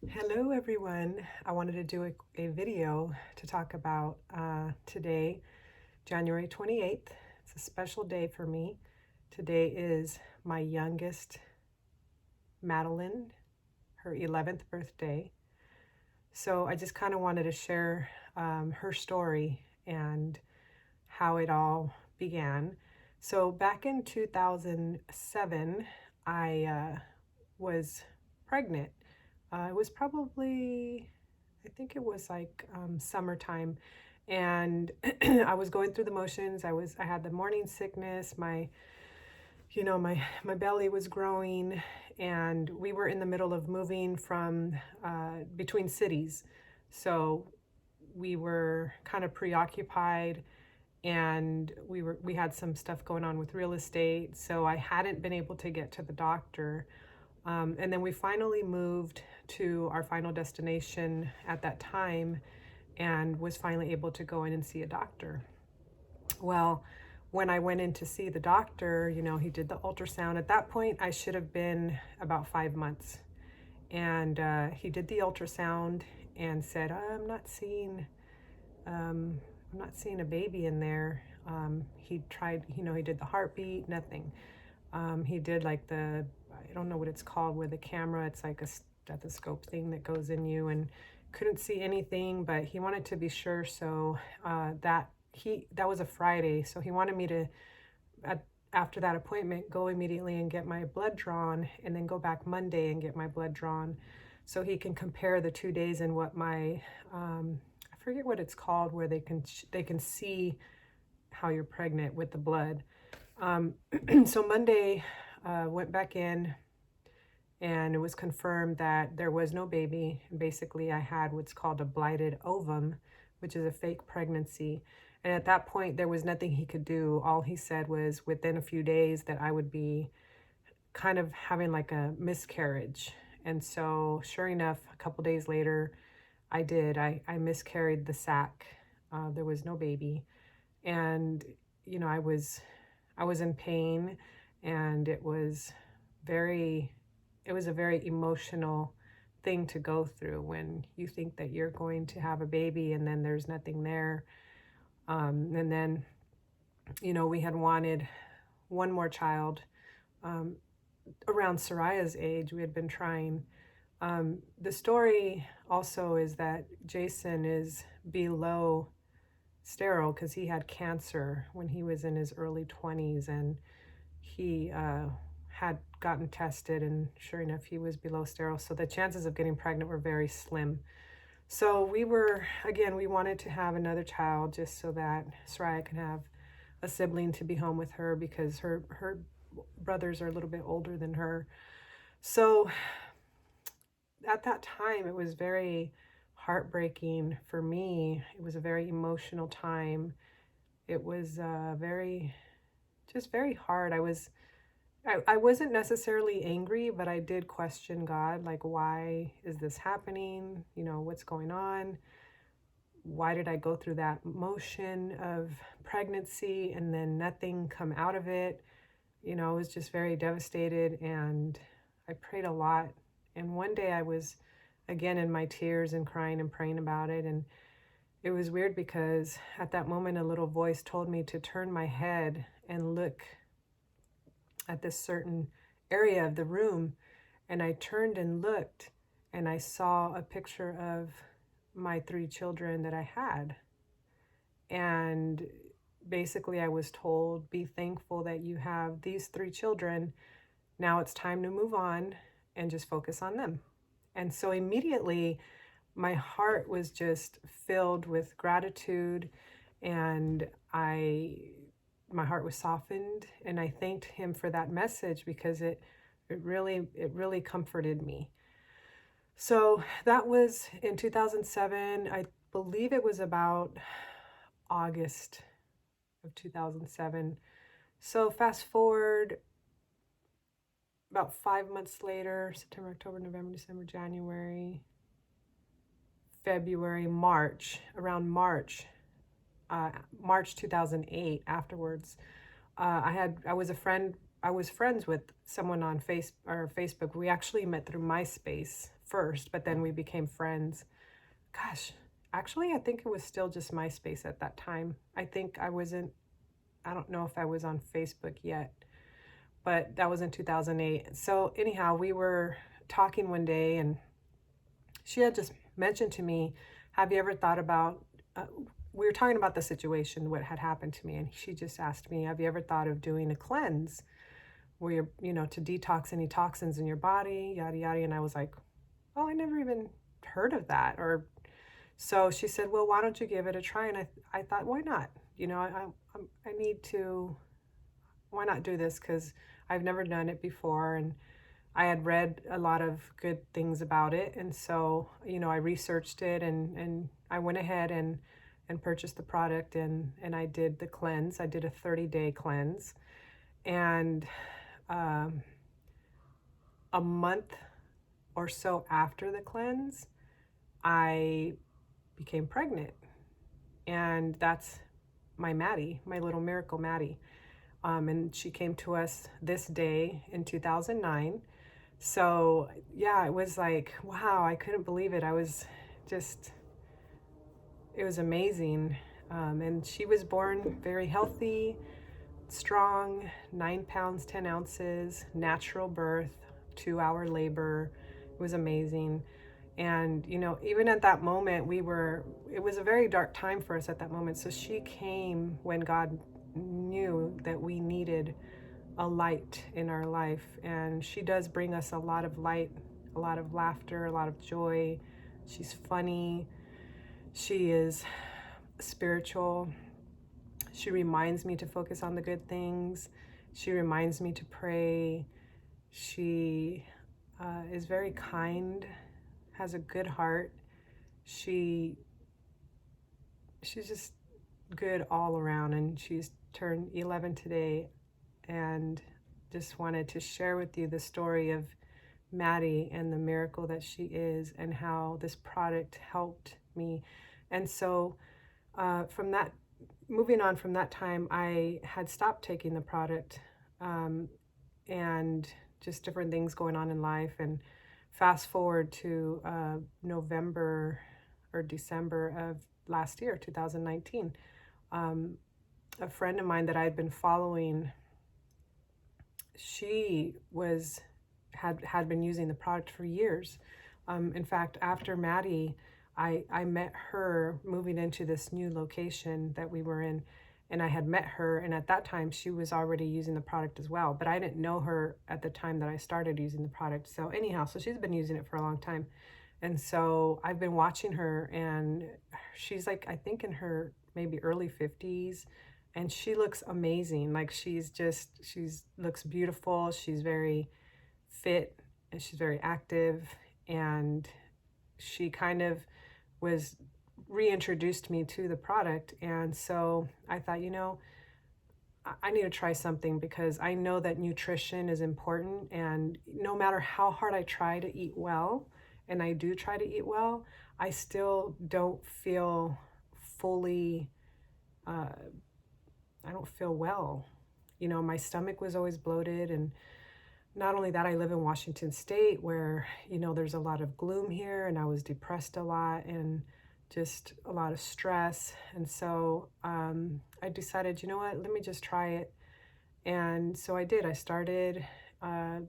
Hello everyone. I wanted to do a video to talk about today, January 28th. It's a special day for me. Today is my youngest, Madelyn, her 11th birthday. So I just kind of wanted to share her story and how it all began. So back in 2007, I was pregnant. It was probably, I think it was like summertime, and I was going through the motions. I had the morning sickness. My belly was growing, and we were in the middle of moving from between cities, so we were kind of preoccupied, and we had some stuff going on with real estate, so I hadn't been able to get to the doctor. And then we finally moved to our final destination at that time and was finally able to go in and see a doctor. Well, when I went in to see the doctor, he did the ultrasound. At that point, I should have been about 5 months. And he did the ultrasound and said, I'm not seeing a baby in there. He tried, he did the heartbeat, nothing. He did like I don't know what it's called with the camera. It's like a stethoscope thing that goes in you, and couldn't see anything, but he wanted to be sure. So that was a Friday. So he wanted me to, after that appointment, go immediately and get my blood drawn, and then go back Monday and get my blood drawn, so he can compare the 2 days and what my, I forget what it's called, where they can see how you're pregnant with the blood. So Monday, went back in, and it was confirmed that there was no baby. Basically, I had what's called a blighted ovum, which is a fake pregnancy. And at that point, there was nothing he could do. All he said was within a few days that I would be kind of having like a miscarriage. And so sure enough, a couple days later, I did. I miscarried the sac. There was no baby. And, I was in pain, and it was a very emotional thing to go through when you think that you're going to have a baby and then there's nothing there. And then, we had wanted one more child. Around Soraya's age, we had been trying. The story also is that Jason is below sterile because he had cancer when he was in his early 20s, and he had gotten tested, and sure enough, he was below sterile. So the chances of getting pregnant were very slim. So we wanted to have another child just so that Soraya can have a sibling to be home with her, because her brothers are a little bit older than her. So at that time, it was very heartbreaking for me. It was a very emotional time. It was very hard. I wasn't necessarily angry, but I did question God, like, why is this happening? What's going on? Why did I go through that motion of pregnancy and then nothing come out of it? I was just very devastated, and I prayed a lot. And one day I was again in my tears and crying and praying about it. And it was weird because at that moment, a little voice told me to turn my head and look at this certain area of the room. And I turned and looked, and I saw a picture of my 3 children that I had. And basically I was told, be thankful that you have these 3 children. Now it's time to move on and just focus on them. And so immediately my heart was just filled with gratitude, and my heart was softened, and I thanked him for that message, because it really comforted me. So that was in 2007. I believe it was about August of 2007. So fast forward about 5 months later, September, October, November, December, January, February, March, around March 2008 afterwards. I was a friend I was friends with someone on Facebook. We actually met through MySpace first, but then we became friends. Gosh, actually, I think it was still just MySpace at that time. I don't know if I was on Facebook yet, but that was in 2008. So anyhow, we were talking one day, and she had just mentioned to me, have you ever thought about, we were talking about the situation, what had happened to me, and she just asked me, have you ever thought of doing a cleanse where you're, to detox any toxins in your body, yada, yada. And I was like, oh, I never even heard of that. Or so she said, well, why don't you give it a try? And I thought, why not? I need to, why not do this? Because I've never done it before. And I had read a lot of good things about it. And so, I researched it, and I went ahead and purchased the product, and I did the cleanse. I did a 30-day cleanse. And a month or so after the cleanse, I became pregnant. And that's my Maddie, my little miracle Maddie. And she came to us this day in 2009. So yeah, it was like, wow, I couldn't believe it. It was amazing. And she was born very healthy, strong, 9 pounds, 10 ounces, natural birth, 2-hour labor. It was amazing. And, even at that moment, it was a very dark time for us at that moment. So she came when God knew that we needed a light in our life. And she does bring us a lot of light, a lot of laughter, a lot of joy. She's funny. She is spiritual. She reminds me to focus on the good things. She reminds me to pray. She is very kind, has a good heart. She's just good all around, and she's turned 11 today. And just wanted to share with you the story of Maddie and the miracle that she is, and how this product helped me. And so moving on from that time, I had stopped taking the product, and just different things going on in life. And fast forward to November or December of last year, 2019, a friend of mine that I'd been following, she had been using the product for years. In fact, after Maddie, I met her moving into this new location that we were in, and I had met her, and at that time she was already using the product as well, but I didn't know her at the time that I started using the product. So anyhow, so she's been using it for a long time. And so I've been watching her, and she's like, I think in her maybe early 50s, and she looks amazing. Like she looks beautiful. She's very fit, and she's very active, and she kind of was reintroduced me to the product. And so I thought, I need to try something, because I know that nutrition is important. And no matter how hard I try to eat well, and I do try to eat well, I still don't feel fully, I don't feel well. My stomach was always bloated. And not only that, I live in Washington State, where, there's a lot of gloom here, and I was depressed a lot, and just a lot of stress. And so I decided, what, let me just try it. And so I did. I started, I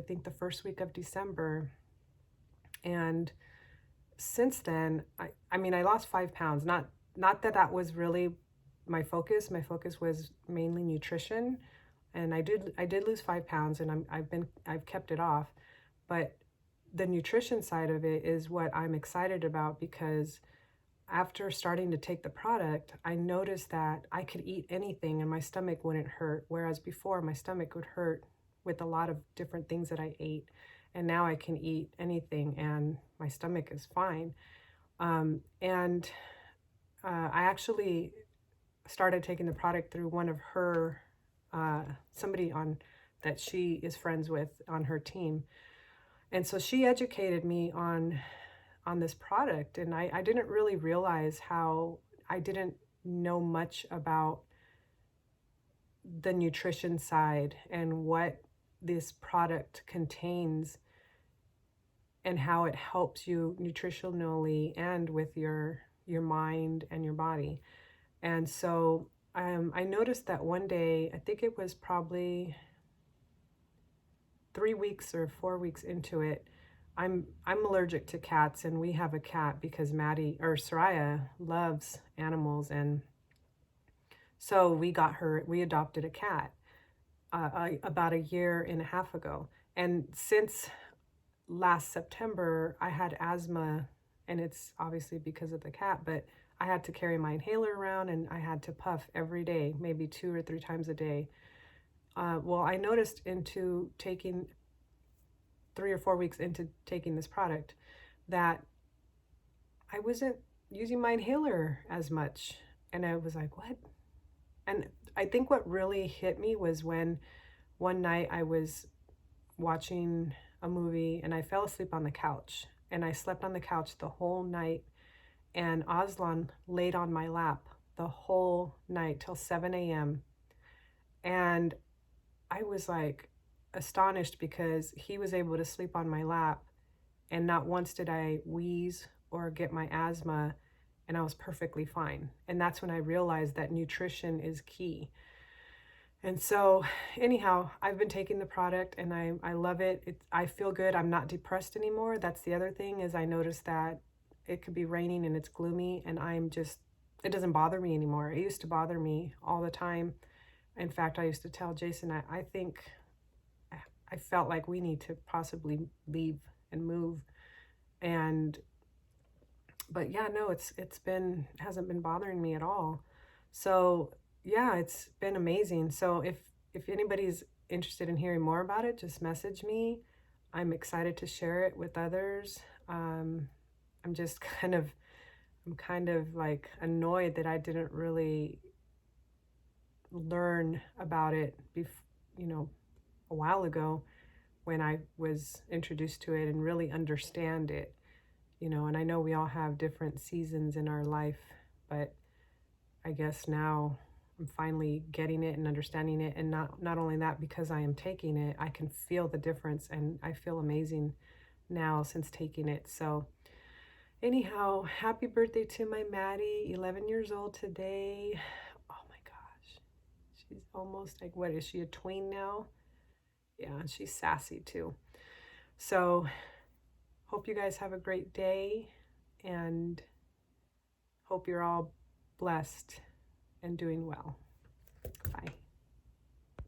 think, the first week of December. And since then, I lost 5 pounds. Not that was really my focus. My focus was mainly nutrition. And I did lose 5 pounds, and I've kept it off. But the nutrition side of it is what I'm excited about, because after starting to take the product, I noticed that I could eat anything and my stomach wouldn't hurt. Whereas before, my stomach would hurt with a lot of different things that I ate. And now I can eat anything and my stomach is fine. And I actually started taking the product through one of her, somebody that she is friends with on her team. And so she educated me on this product, and I didn't really realize how I didn't know much about the nutrition side and what this product contains and how it helps you nutritionally and with your mind and your body. And so I noticed that one day, I think it was probably 3 weeks or 4 weeks into it, I'm allergic to cats, and we have a cat because Maddie or Soraya loves animals, and so we adopted a cat about a year and a half ago. And since last September, I had asthma, and it's obviously because of the cat, but I had to carry my inhaler around and I had to puff every day, maybe 2 or 3 times a day. Well, I noticed into taking 3 or 4 weeks into taking this product that I wasn't using my inhaler as much. And I was like, what? And I think what really hit me was when one night I was watching a movie and I fell asleep on the couch. And I slept on the couch the whole night. And Aslan laid on my lap the whole night till 7 a.m. And I was like astonished because he was able to sleep on my lap, and not once did I wheeze or get my asthma, and I was perfectly fine. And that's when I realized that nutrition is key. And so anyhow, I've been taking the product and I love it. I feel good. I'm not depressed anymore. That's the other thing, is I noticed that it could be raining and it's gloomy and it doesn't bother me anymore. It used to bother me all the time. In fact, I used to tell Jason, I think I felt like we need to possibly leave and move. But yeah, no, it hasn't been bothering me at all. So yeah, it's been amazing. So if anybody's interested in hearing more about it, just message me. I'm excited to share it with others. I'm just I'm kind of like annoyed that I didn't really learn about it a while ago when I was introduced to it and really understand it. And I know we all have different seasons in our life, but I guess now I'm finally getting it and understanding it. And not only that, because I am taking it, I can feel the difference, and I feel amazing now since taking it. So anyhow, happy birthday to my Maddie, 11 years old today. Oh my gosh. She's almost like, what is she, a tween now? Yeah, she's sassy too. So hope you guys have a great day, and hope you're all blessed and doing well. Bye.